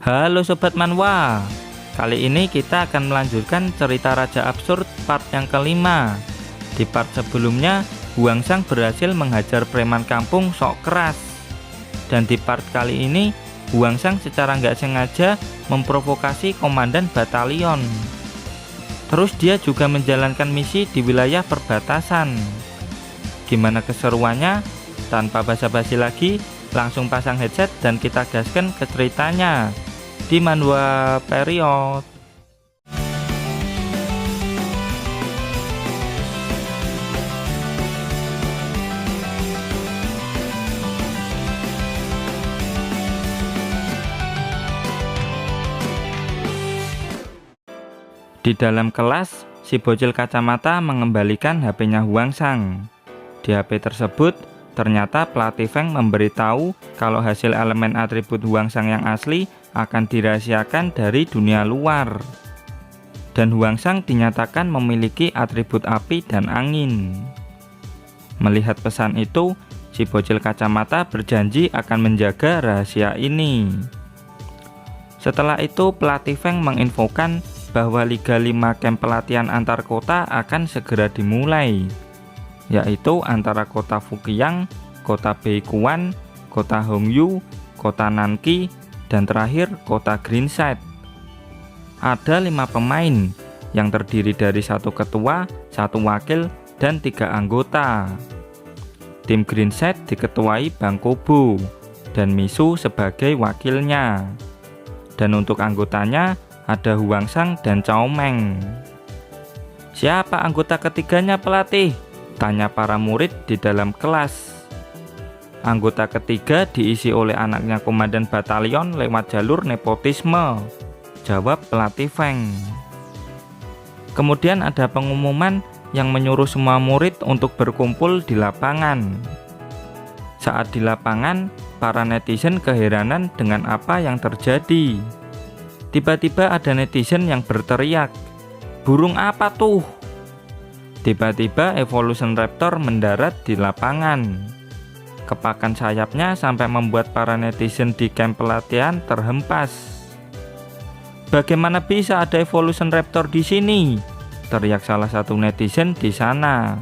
Halo Sobat Manhwa, kali ini kita akan melanjutkan cerita Raja Absurd part yang kelima. Di part sebelumnya, Hwangsang berhasil menghajar preman kampung sok keras. Dan di part kali ini, Hwangsang secara nggak sengaja memprovokasi komandan batalion. Terus dia juga menjalankan misi di wilayah perbatasan. Gimana keseruannya? Tanpa basa-basi lagi, langsung pasang headset dan kita gaskan ke ceritanya di Manhwa Period. Di dalam kelas, si bocil kacamata mengembalikan HP-nya Hwangsang. Di HP tersebut, ternyata pelatih Feng memberitahu kalau hasil elemen atribut Hwangsang yang asli akan dirahasiakan dari dunia luar. Dan Hwangsang dinyatakan memiliki atribut api dan angin. Melihat pesan itu, si bocil kacamata berjanji akan menjaga rahasia ini. Setelah itu, pelatih Feng menginfokan bahwa Liga 5 camp pelatihan antar kota akan segera dimulai, yaitu antara kota Fukiang, kota Beikuan, kota Hongyu, kota Nanki, dan terakhir kota Greenside. Ada 5 pemain yang terdiri dari 1 ketua, 1 wakil, dan 3 anggota. Tim Greenside diketuai Bang Kobo dan Misu sebagai wakilnya. Dan untuk anggotanya ada Hwangsang dan Cao Meng. Siapa anggota ketiganya pelatih? Tanya para murid di dalam kelas. Anggota ketiga diisi oleh anaknya komandan batalion lewat jalur nepotisme, jawab pelatih Feng. Kemudian ada pengumuman yang menyuruh semua murid untuk berkumpul di lapangan. Saat di lapangan, para netizen keheranan dengan apa yang terjadi. Tiba-tiba ada netizen yang berteriak, "Burung apa tuh?" Tiba-tiba Evolution Raptor mendarat di lapangan. Kepakan sayapnya sampai membuat para netizen di camp pelatihan terhempas. "Bagaimana bisa ada Evolution Raptor di sini?" teriak salah satu netizen di sana.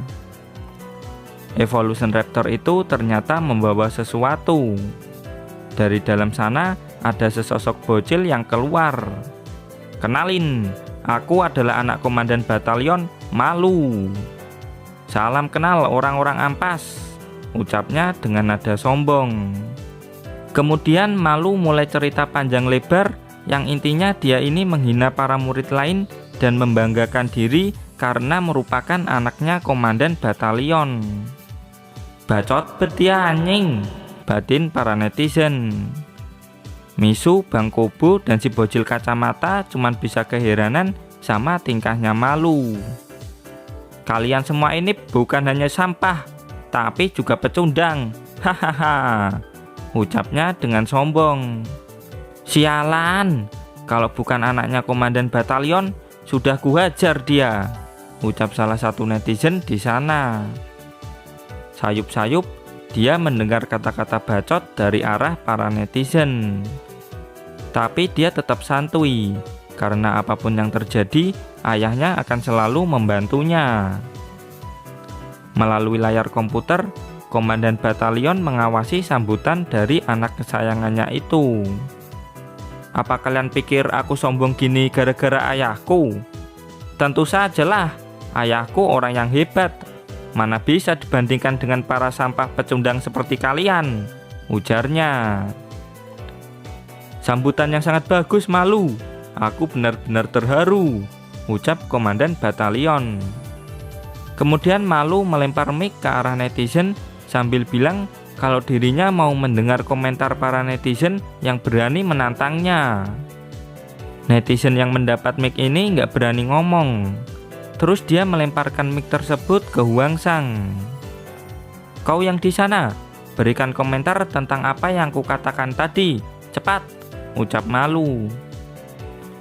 Evolution Raptor itu ternyata membawa sesuatu. Dari dalam sana ada sesosok bocil yang keluar. "Kenalin, aku adalah anak komandan batalion Malu. Salam kenal orang-orang ampas," ucapnya dengan nada sombong. Kemudian Malu mulai cerita panjang lebar yang intinya dia ini menghina para murid lain dan membanggakan diri karena merupakan anaknya komandan batalion. "Bacot betia anjing," batin para netizen. Misu, Bang Kobo, dan si bocil kacamata cuman bisa keheranan sama tingkahnya Malu. "Kalian semua ini bukan hanya sampah, tapi juga pecundang, hahaha," ucapnya dengan sombong. "Sialan, kalau bukan anaknya komandan batalion, sudah kuhajar dia," ucap salah satu netizen di sana. Sayup-sayup, dia mendengar kata-kata bacot dari arah para netizen. Tapi dia tetap santuy, karena apapun yang terjadi, ayahnya akan selalu membantunya. Melalui layar komputer, komandan batalion mengawasi sambutan dari anak kesayangannya itu. "Apa kalian pikir aku sombong gini gara-gara ayahku? Tentu sajalah, ayahku orang yang hebat. Mana bisa dibandingkan dengan para sampah pecundang seperti kalian," ujarnya. "Sambutan yang sangat bagus, Malu. Aku benar-benar terharu," ucap komandan batalion. Kemudian Malu melempar mic ke arah netizen sambil bilang kalau dirinya mau mendengar komentar para netizen yang berani menantangnya. Netizen yang mendapat mic ini nggak berani ngomong. Terus dia melemparkan mic tersebut ke Hwangsang. "Kau yang di sana, berikan komentar tentang apa yang kukatakan tadi. Cepat," ucap Malu.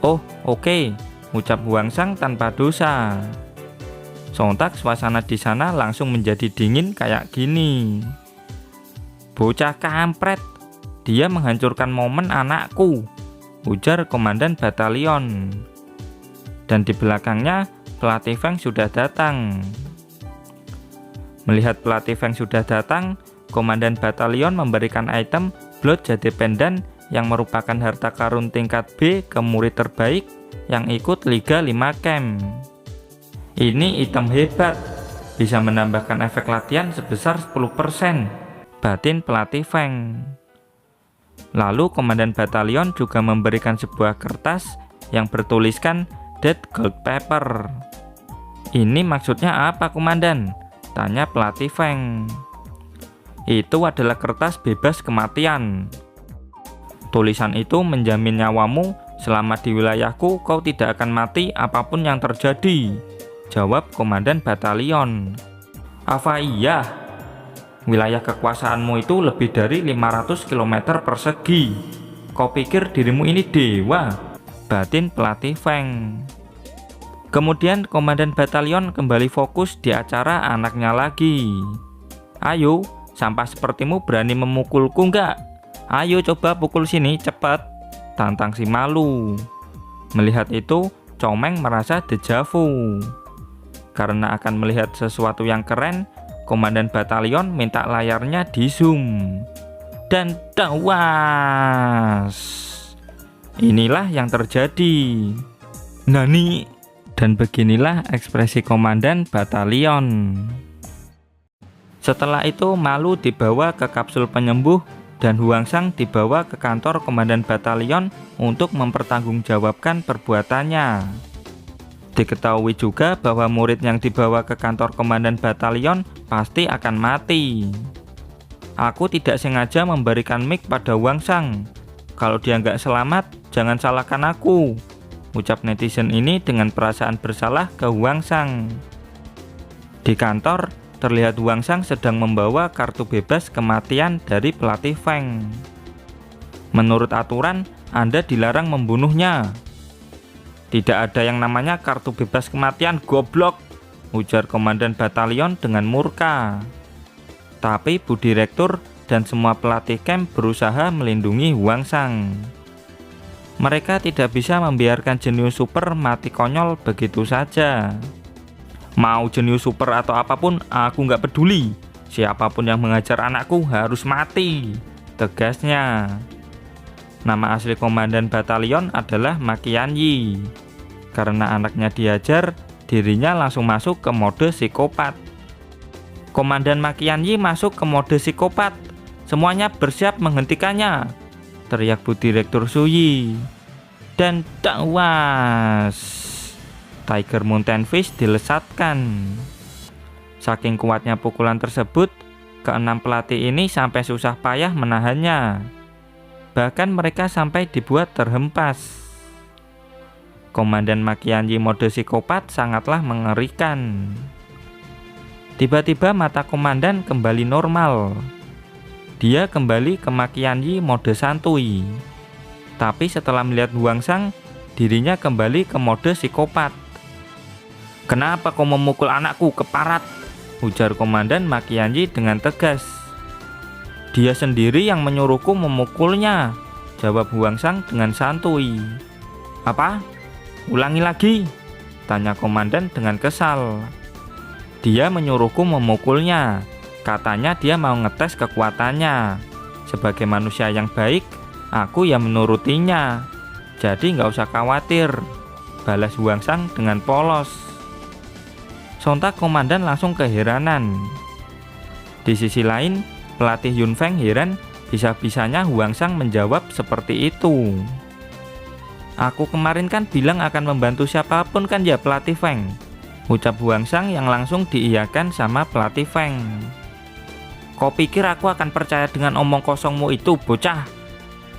"Oh, oke," ucap Hwangsang tanpa dosa. Sontak suasana di sana langsung menjadi dingin kayak gini. "Bocah kampret, dia menghancurkan momen anakku," ujar komandan batalion. Dan di belakangnya pelatih Feng sudah datang. Melihat pelatih Feng sudah datang, komandan batalion memberikan item Blood Jade Pendant yang merupakan harta karun tingkat B ke murid terbaik yang ikut Liga 5 Camp. Ini item hebat, bisa menambahkan efek latihan sebesar 10%, batin pelatih Feng. Lalu komandan batalion juga memberikan sebuah kertas yang bertuliskan Dead Gold Paper. Ini maksudnya apa, komandan? Tanya pelatih Feng. Itu adalah kertas bebas kematian. Tulisan itu menjamin nyawamu selama di wilayahku kau tidak akan mati apapun yang terjadi, jawab komandan batalion. Apa iya? Wilayah kekuasaanmu itu lebih dari 500 km persegi. Kau pikir dirimu ini dewa? Batin pelatih Feng. Kemudian komandan batalion kembali fokus di acara anaknya lagi. Ayo, sampah sepertimu berani memukulku enggak? Ayo coba pukul sini, cepat, tantang si malu. Melihat itu, Comeng merasa dejavu. Karena akan melihat sesuatu yang keren, komandan batalion minta layarnya di zoom. Dan tawas. Inilah yang terjadi. Nani? Dan beginilah ekspresi komandan batalion. Setelah itu Malu dibawa ke kapsul penyembuh dan Huangsang dibawa ke kantor komandan batalion untuk mempertanggungjawabkan perbuatannya. Diketahui juga bahwa murid yang dibawa ke kantor komandan batalion pasti akan mati. Aku tidak sengaja memberikan mic pada Huangsang. Kalau dia nggak selamat, jangan salahkan aku, ucap netizen ini dengan perasaan bersalah ke Huangsang. Di kantor, terlihat Huangsang sedang membawa kartu bebas kematian dari pelatih Feng. Menurut aturan, Anda dilarang membunuhnya. Tidak ada yang namanya kartu bebas kematian, goblok, ujar komandan batalion dengan murka. Tapi Bu Direktur dan semua pelatih camp berusaha melindungi Huangsang. Mereka tidak bisa membiarkan jenius super mati konyol begitu saja. Mau jenius super atau apapun, aku nggak peduli. Siapapun yang mengajar anakku harus mati, tegasnya. Nama asli komandan batalion adalah Makianyi. Karena anaknya diajar, dirinya langsung masuk ke mode psikopat. Komandan Makianyi masuk ke mode psikopat. Semuanya bersiap menghentikannya, teriak Bu Direktur Suyi. Dan tawas. Tiger Mountain Fish dilesatkan. Saking kuatnya pukulan tersebut, keenam pelatih ini sampai susah payah menahannya. Bahkan mereka sampai dibuat terhempas. Komandan Makianyi mode psikopat sangatlah mengerikan. Tiba-tiba mata komandan kembali normal. Dia kembali ke Makianyi mode santuy. Tapi setelah melihat Huangsang, dirinya kembali ke mode psikopat. Kenapa kau memukul anakku, keparat? Ujar komandan Makianyi dengan tegas. Dia sendiri yang menyuruhku memukulnya, jawab Huangsang dengan santuy. Apa? Ulangi lagi, tanya komandan dengan kesal. Dia menyuruhku memukulnya. Katanya dia mau ngetes kekuatannya. Sebagai manusia yang baik, aku yang menurutinya. Jadi nggak usah khawatir, balas Huangsang dengan polos. Sontak komandan langsung keheranan. Di sisi lain, pelatih Yun Feng heran bisa-bisanya Huangsang menjawab seperti itu. Aku kemarin kan bilang akan membantu siapapun kan ya pelatih Feng, ucap Huangsang yang langsung diiyakan sama pelatih Feng. Kau pikir aku akan percaya dengan omong kosongmu itu, bocah?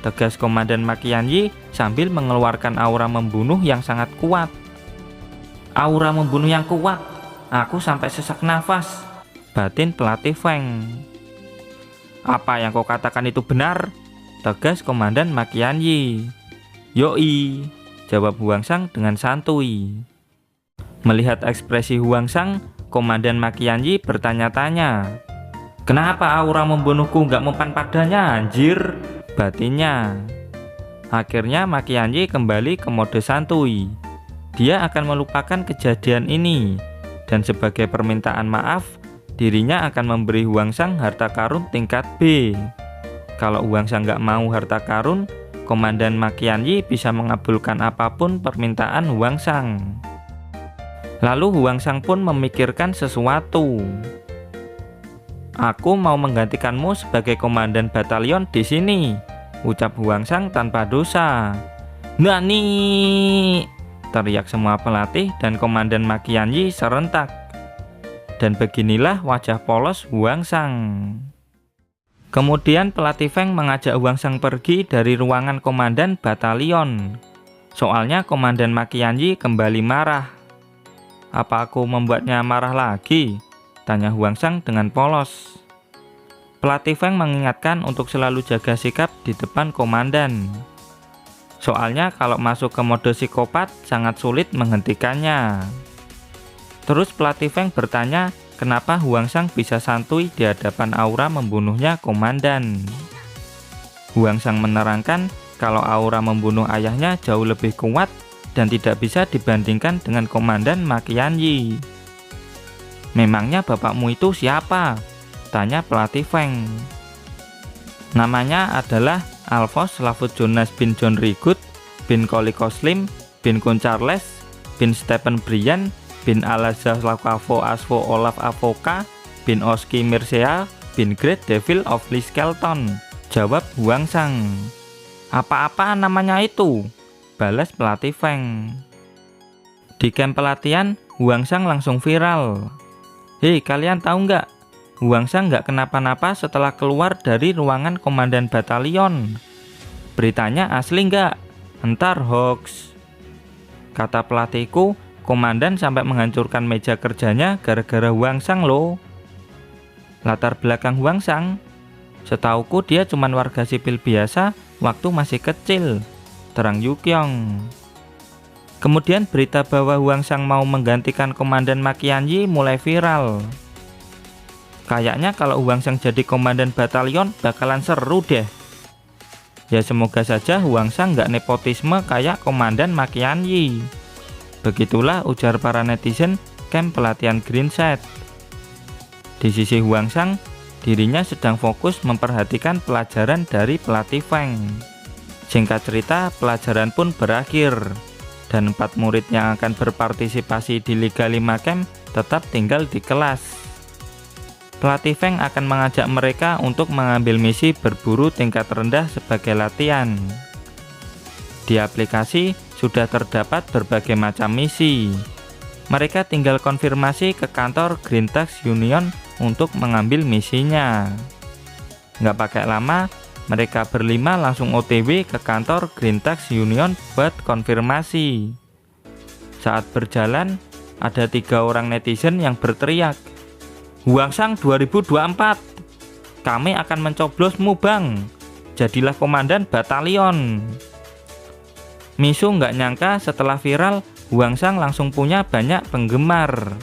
Tegas komandan Makianyi sambil mengeluarkan aura membunuh yang sangat kuat. Aura membunuh yang kuat? Aku sampai sesak nafas, batin pelatih Feng. Apa yang kau katakan itu benar? Tegas komandan Makianyi. Yoi, jawab Huangsang dengan santuy. Melihat ekspresi Huangsang, komandan Makianyi bertanya-tanya. Kenapa aura membunuhku nggak mempan padanya, anjir? Batinnya. Akhirnya Makianji kembali ke mode santuy. Dia akan melupakan kejadian ini, dan sebagai permintaan maaf, dirinya akan memberi Huangsang harta karun tingkat B. Kalau Huangsang nggak mau harta karun, Komandan Makianji bisa mengabulkan apapun permintaan Huangsang. Lalu Huangsang pun memikirkan sesuatu. "Aku mau menggantikanmu sebagai komandan batalion di sini," ucap Huangsang tanpa dosa. "Nani!" teriak semua pelatih dan Komandan Makianji serentak. Dan beginilah wajah polos Huangsang. Kemudian pelatih Feng mengajak Huangsang pergi dari ruangan komandan batalion. Soalnya Komandan Makianji kembali marah. "Apa aku membuatnya marah lagi?" tanya Huangsang dengan polos. Pelatih Feng mengingatkan untuk selalu jaga sikap di depan komandan. Soalnya kalau masuk ke mode psikopat sangat sulit menghentikannya. Terus pelatih Feng bertanya kenapa Huangsang bisa santuy di hadapan aura membunuhnya komandan. Huangsang menerangkan kalau aura membunuh ayahnya jauh lebih kuat dan tidak bisa dibandingkan dengan Komandan Makianji. "Memangnya bapakmu itu siapa?" tanya pelatih Feng. "Namanya adalah Alphonse Lavut Jonas bin John Rigut bin Koliko Slim bin Kun Charles bin Stephen Brian bin Alazah Lakavo Asvo Olaf Avoka bin Oski Mircea bin Great Devil of Lee Skelton," jawab Huangsang. "Apa-apa namanya itu?" balas pelatih Feng. Di camp pelatihan, Huangsang langsung viral. "Hei, kalian tahu nggak? Huangsang nggak kenapa-napa setelah keluar dari ruangan komandan batalion. Beritanya asli nggak? Entar hoax." Kata pelatihku, komandan sampai menghancurkan meja kerjanya gara-gara Huangsang loh. Latar belakang Huangsang? Setauku dia cuma warga sipil biasa waktu masih kecil, terang Yukyong. Kemudian berita bahwa Huangsang mau menggantikan Komandan Makianji mulai viral. Kayaknya kalau Huangsang jadi komandan batalion bakalan seru deh. Ya semoga saja Huangsang nggak nepotisme kayak Komandan Makianji. Begitulah ujar para netizen camp pelatihan Green Set. Di sisi Huangsang, dirinya sedang fokus memperhatikan pelajaran dari pelatih Feng. Singkat cerita, pelajaran pun berakhir, dan 4 murid yang akan berpartisipasi di Liga 5 Camp tetap tinggal di kelas. Pelatih Feng akan mengajak mereka untuk mengambil misi berburu tingkat rendah sebagai latihan. Di aplikasi sudah terdapat berbagai macam misi. Mereka tinggal konfirmasi ke kantor Green Tax Union untuk mengambil misinya. Nggak pakai lama, mereka berlima langsung OTW ke kantor Green Tax Union buat konfirmasi. Saat berjalan, ada 3 orang netizen yang berteriak, "Huangsang 2024, kami akan mencoblosmu bang, jadilah komandan batalion." Misu nggak nyangka setelah viral, Huangsang langsung punya banyak penggemar.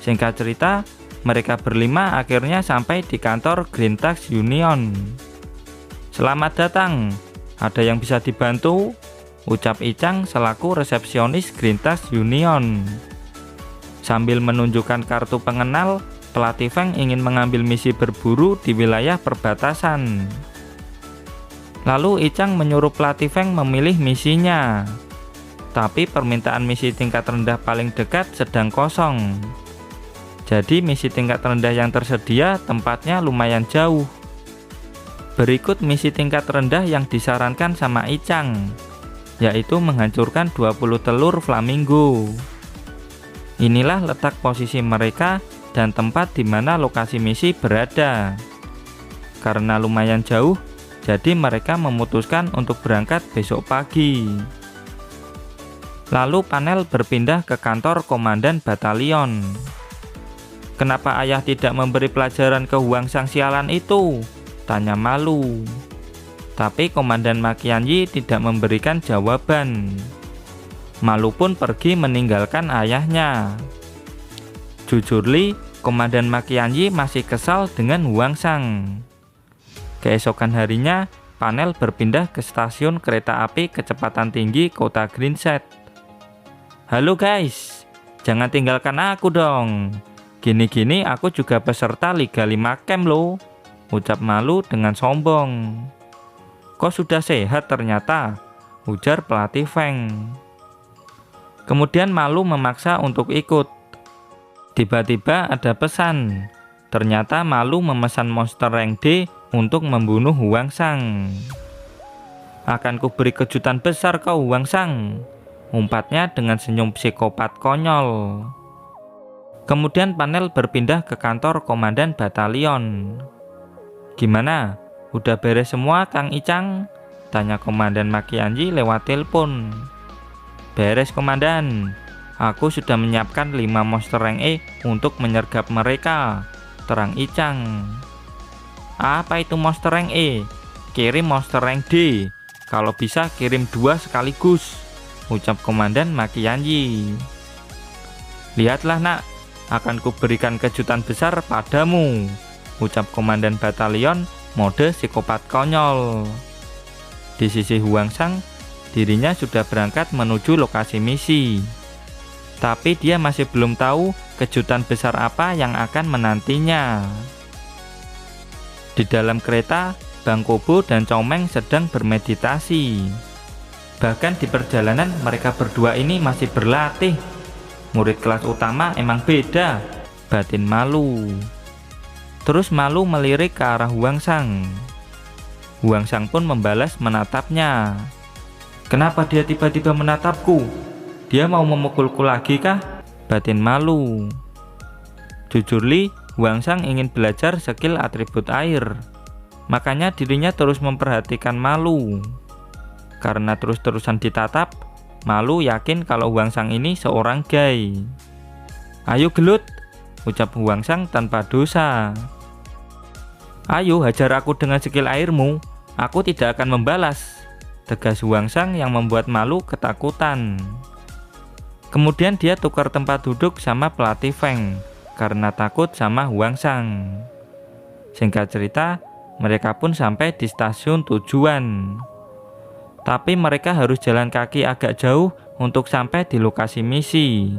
Singkat cerita, mereka berlima akhirnya sampai di kantor Green Tax Union. "Selamat datang, ada yang bisa dibantu?" ucap Icang selaku resepsionis Green Tax Union. Sambil menunjukkan kartu pengenal, pelatih Feng ingin mengambil misi berburu di wilayah perbatasan. Lalu Icang menyuruh pelatih Feng memilih misinya. Tapi permintaan misi tingkat rendah paling dekat sedang kosong. Jadi misi tingkat rendah yang tersedia tempatnya lumayan jauh. Berikut misi tingkat rendah yang disarankan sama Icang, yaitu menghancurkan 20 telur flamingo. Inilah letak posisi mereka dan tempat di mana lokasi misi berada. Karena lumayan jauh, jadi mereka memutuskan untuk berangkat besok pagi. Lalu panel berpindah ke kantor komandan batalion. "Kenapa ayah tidak memberi pelajaran ke Huangsang sialan itu?" tanya Malu. Tapi Komandan Makianji tidak memberikan jawaban. Malu pun pergi meninggalkan ayahnya. Jujur Li, Komandan Makianji masih kesal dengan Huangsang. Keesokan harinya, Panel berpindah ke stasiun kereta api kecepatan tinggi kota Greenset. "Halo guys, jangan tinggalkan aku dong. Gini-gini aku juga peserta Liga 5 Camp loh," ucap Malu dengan sombong. "Kok sudah sehat ternyata," ujar pelatih Feng. Kemudian Malu memaksa untuk ikut. Tiba-tiba ada pesan. Ternyata Malu memesan monster rank D untuk membunuh Huang Shang. "Akan kuberi kejutan besar kau Huang Shang," umpatnya dengan senyum psikopat konyol. Kemudian panel berpindah ke kantor komandan batalion. "Gimana? Udah beres semua Kang Icang?" tanya Komandan Makianji lewat telepon. "Beres komandan. Aku sudah menyiapkan 5 monster rank E untuk menyergap mereka," terang Icang. "Apa itu monster rank E? Kirim monster rank D. Kalau bisa kirim 2 sekaligus," ucap Komandan Makianji. "Lihatlah nak, akan kuberikan kejutan besar padamu," ucap komandan batalion mode psikopat konyol. Di sisi Huang Shang, dirinya sudah berangkat menuju lokasi misi. Tapi dia masih belum tahu kejutan besar apa yang akan menantinya. Di dalam kereta, Bang Kobo dan Comeng sedang bermeditasi. Bahkan di perjalanan mereka berdua ini masih berlatih. Murid kelas utama emang beda, batin Malu. Terus Malu melirik ke arah Huang Shang. Huang Shang pun membalas menatapnya. "Kenapa dia tiba-tiba menatapku? Dia mau memukulku lagi kah?" batin Malu. Jujur Li, Huang Shang ingin belajar skill atribut air. Makanya dirinya terus memperhatikan Malu. Karena terus-terusan ditatap, Malu yakin kalau Huang Shang ini seorang gay. "Ayo gelut," ucap Huang Shang tanpa dosa. "Ayo hajar aku dengan skill airmu, aku tidak akan membalas," tegas Huang Shang yang membuat Malu ketakutan. Kemudian dia tukar tempat duduk sama pelatih Feng karena takut sama Huang Shang. Singkat cerita, mereka pun sampai di stasiun tujuan. Tapi mereka harus jalan kaki agak jauh untuk sampai di lokasi misi.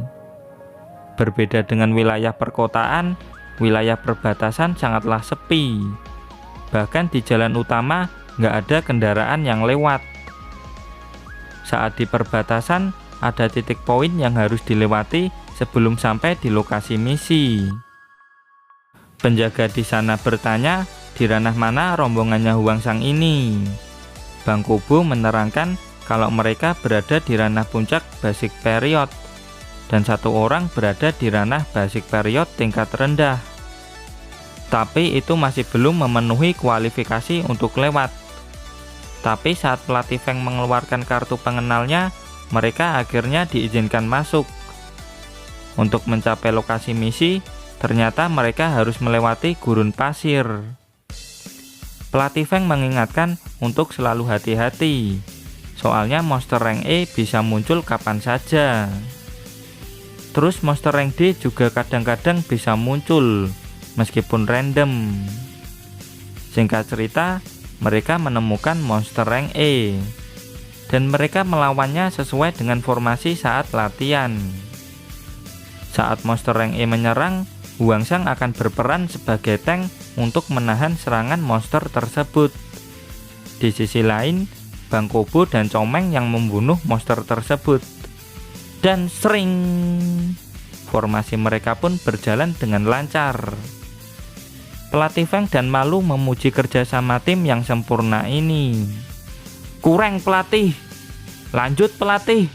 Berbeda dengan wilayah perkotaan, wilayah perbatasan sangatlah sepi. Bahkan di jalan utama nggak ada kendaraan yang lewat. Saat di perbatasan, ada titik poin yang harus dilewati sebelum sampai di lokasi misi. Penjaga di sana bertanya, di ranah mana rombongannya Huang Shang ini. Bang Kobo menerangkan kalau mereka berada di ranah puncak basic period, dan 1 orang berada di ranah basic period tingkat rendah. Tapi itu masih belum memenuhi kualifikasi untuk lewat. Tapi saat pelatih Feng mengeluarkan kartu pengenalnya, mereka akhirnya diizinkan masuk. Untuk mencapai lokasi misi, ternyata mereka harus melewati gurun pasir. Pelatih Feng mengingatkan untuk selalu hati-hati, soalnya monster rank E bisa muncul kapan saja. Terus monster rank D juga kadang-kadang bisa muncul, meskipun random. Singkat cerita, mereka menemukan monster rank E, dan mereka melawannya sesuai dengan formasi saat latihan. Saat monster rank E menyerang, Huang Shang akan berperan sebagai tank untuk menahan serangan monster tersebut. Di sisi lain, Bang Kobo dan Comeng yang membunuh monster tersebut. Dan sering, formasi mereka pun berjalan dengan lancar. Pelatih Feng dan Malu memuji kerjasama tim yang sempurna ini. "Kurang pelatih, lanjut pelatih,"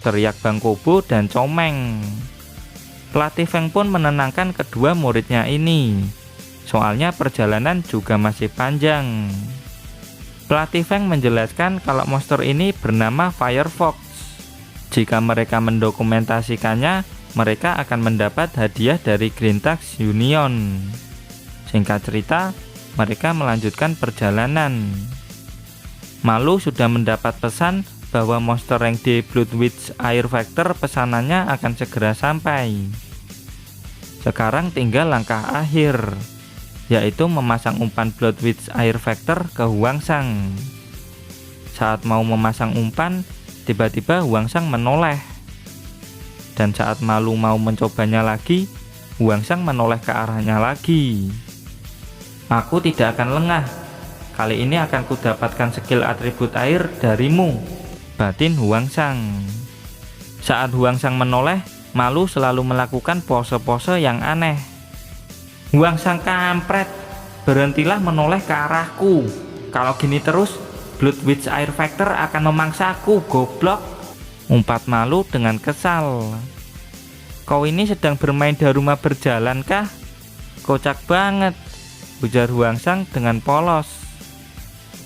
teriak Bang Kobo dan Comeng. Pelatih Feng pun menenangkan kedua muridnya ini, soalnya perjalanan juga masih panjang. Pelatih Feng menjelaskan kalau monster ini bernama Firefox. Jika mereka mendokumentasikannya, mereka akan mendapat hadiah dari Green Tax Union. Singkat cerita, mereka melanjutkan perjalanan. Malu sudah mendapat pesan bahwa monster rank D Blood Witch Air Factor pesanannya akan segera sampai. Sekarang tinggal langkah akhir. yaitu memasang umpan Bloodwitch Air Factor ke Huangsang. Saat mau memasang umpan, tiba-tiba Huangsang menoleh. Dan saat Malu mau mencobanya lagi, Huangsang menoleh ke arahnya lagi. Aku tidak akan lengah. Kali ini akan kudapatkan skill atribut air darimu, batin Huangsang. Saat Huangsang menoleh, Malu selalu melakukan pose-pose yang aneh. Huangsang kampret, berhentilah menoleh ke arahku. Kalau gini terus, Bloodwitch Air Factor akan memangsaku, goblok. Umpat Malu dengan kesal. Kau ini sedang bermain Daruma berjalan kah? Kocak banget, ujar Huangsang dengan polos.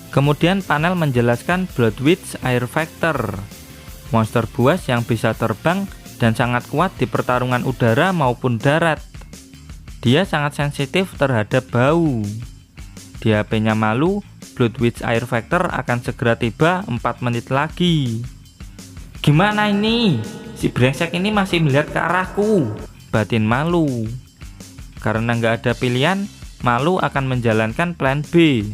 Kemudian panel menjelaskan Bloodwitch Air Factor, monster buas yang bisa terbang dan sangat kuat di pertarungan udara maupun darat. Dia sangat sensitif terhadap bau. Di HP-nya Malu, Bloodwitch Air Factor akan segera tiba 4 menit lagi. Gimana ini? Si brengsek ini masih melihat ke arahku, batin Malu. Karena nggak ada pilihan, Malu akan menjalankan plan B,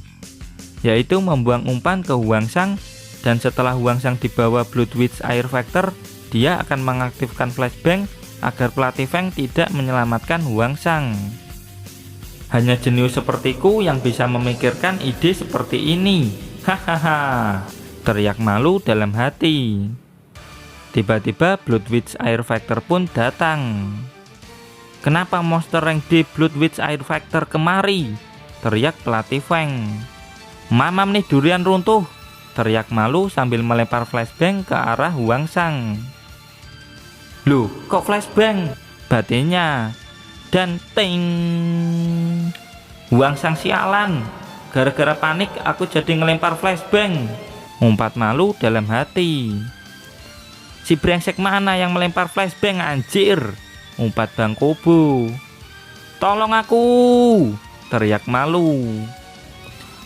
yaitu membuang umpan ke Huangsang, dan setelah Huangsang dibawa Bloodwitch Air Factor, dia akan mengaktifkan flashbang agar pelatih Feng tidak menyelamatkan Huangsang. Hanya jenius sepertiku yang bisa memikirkan ide seperti ini. Hahaha, teriak Malu dalam hati. Tiba-tiba Bloodwitch Air Factor pun datang. Kenapa monster rank D Bloodwitch Air Factor kemari? Teriak pelatih Feng. Mamam nih durian runtuh, teriak Malu sambil melempar flashbang ke arah Huangsang. Loh, kok flashbang? Batinnya. Dan ting. Huangsang sialan. Gara-gara panik aku jadi ngelempar flashbang, umpat Malu dalam hati. Si brengsek mana yang melempar flashbang anjir? Umpat Bang Kobo. Tolong aku, teriak Malu.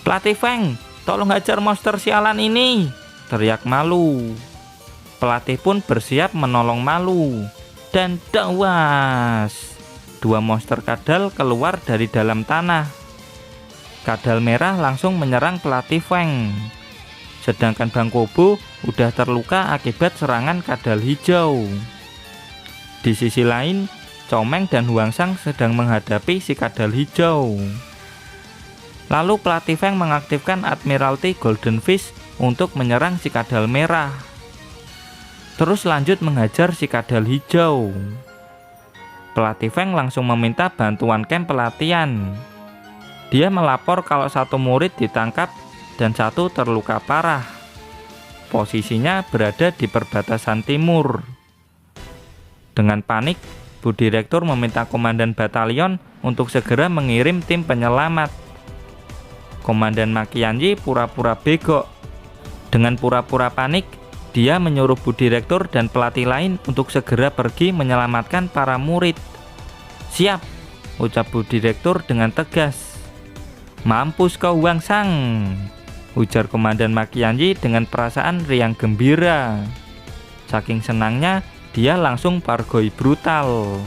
Pelatih Feng, tolong hajar monster sialan ini, teriak Malu. Pelatih pun bersiap menolong Malu. Dan dawas, 2 monster kadal keluar dari dalam tanah. Kadal merah langsung menyerang pelatih Feng. Sedangkan Bang Kobo udah terluka akibat serangan kadal hijau. Di sisi lain, Comeng dan Huangsang sedang menghadapi si kadal hijau. Lalu pelatih Feng mengaktifkan Admiralty Golden Fish untuk menyerang si kadal merah. Terus lanjut menghajar si kadal hijau. Pelatih Feng langsung meminta bantuan camp pelatihan. Dia melapor kalau 1 murid ditangkap dan 1 terluka parah. Posisinya berada di perbatasan timur. Dengan panik, Bu Direktur meminta komandan batalion untuk segera mengirim tim penyelamat. Komandan Makianji pura-pura bego. Dengan pura-pura panik, dia menyuruh Bu Direktur dan pelatih lain untuk segera pergi menyelamatkan para murid. Siap, ucap Bu Direktur dengan tegas. Mampus kau Huangsang, ujar Komandan Makianji dengan perasaan riang gembira. Saking senangnya, dia langsung pargoi brutal.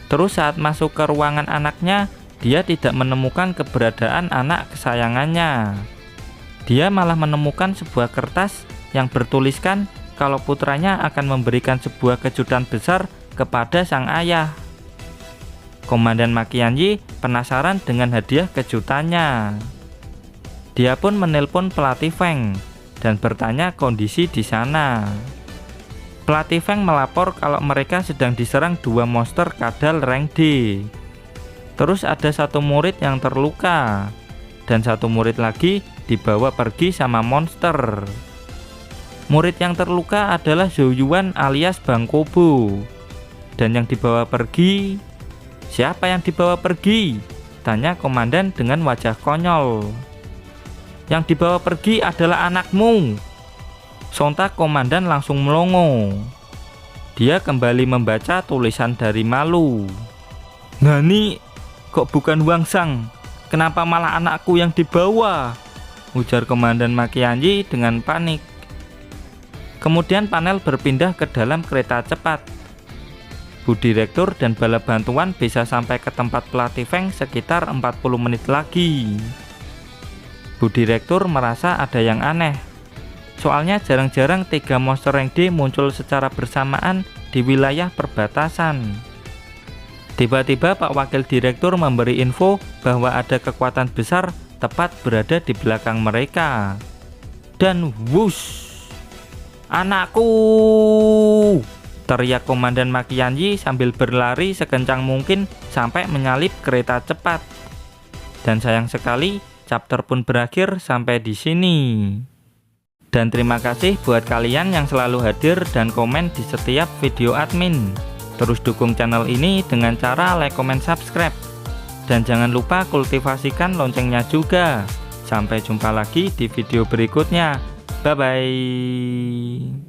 Terus saat masuk ke ruangan anaknya, dia tidak menemukan keberadaan anak kesayangannya. Dia malah menemukan sebuah kertas yang bertuliskan kalau putranya akan memberikan sebuah kejutan besar kepada sang ayah. Komandan Makianji penasaran dengan hadiah kejutannya. Dia pun menelpon pelatih Feng dan bertanya kondisi di sana. Pelatih Feng melapor kalau mereka sedang diserang 2 monster kadal rank D. Terus ada 1 murid yang terluka dan 1 murid lagi dibawa pergi sama monster. Murid yang terluka adalah Zhou Yuan alias Bang Kobo. Dan yang dibawa pergi, siapa yang dibawa pergi? Tanya komandan dengan wajah konyol. Yang dibawa pergi adalah anakmu. Sontak komandan langsung melongo. Dia kembali membaca tulisan dari Malu. Nani, kok bukan Huangsang? Kenapa malah anakku yang dibawa? Ujar komandan Makianji dengan panik. Kemudian panel berpindah ke dalam kereta cepat. Bu Direktur dan bala bantuan bisa sampai ke tempat pelatih Feng sekitar 40 menit lagi. Bu Direktur merasa ada yang aneh. Soalnya jarang-jarang 3 monster rank D muncul secara bersamaan di wilayah perbatasan. Tiba-tiba Pak Wakil Direktur memberi info bahwa ada kekuatan besar tepat berada di belakang mereka. Dan wush! Anakku! Teriak Komandan Makianji sambil berlari sekencang mungkin sampai menyalip kereta cepat. Dan sayang sekali, chapter pun berakhir sampai di sini. Dan terima kasih buat kalian yang selalu hadir dan komen di setiap video admin. Terus dukung channel ini dengan cara like, comment, subscribe. Dan jangan lupa kultivasikan loncengnya juga. Sampai jumpa lagi di video berikutnya. Bye-bye.